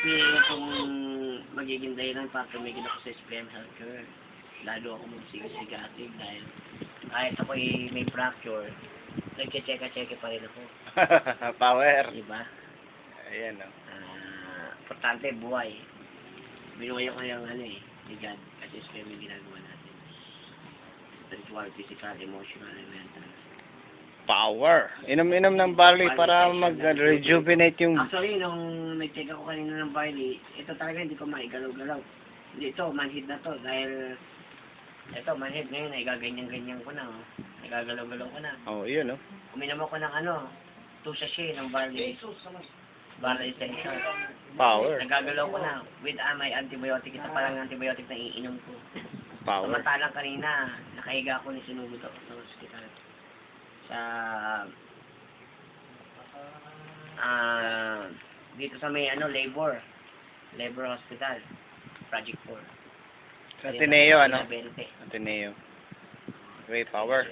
pinipili kong magiging dahilan para tumigil ako sa SPM Healthcare. Lalo ako magsigasig dahil kahit ako'y may fracture, nagche-check-check pa rin ako. Power. Diba? Ayan, no? Importante, buhay. Binuhay ako yung ni God. Kasi SPM yung ginagawa natin. Spiritual, physical, emotional, and mental. Power. Inom-inom ng barley para mag-rejuvenate yung... Actually, nung nag-check ako kanina ng barley, ito talaga hindi ko maigalaw-galaw. Hindi ito, manhid na to. Dahil, ito, manhid ngayon, nagaganyan-ganyan ko na. Nagagalaw-galaw ko na. Oh, yun, no? Uminom ako ng 2 sachet ng barley. Barley essential. Power. Nagagalaw ko na. With may antibiotic. Ito parang antibiotic na iinom ko. Power. Samantalang kanina, nakahiga ako ni sinugod ako sa hospital. Dito sa may labor hospital, Project 4. Sa Ateneo, ano? 20. Ateneo. Great power.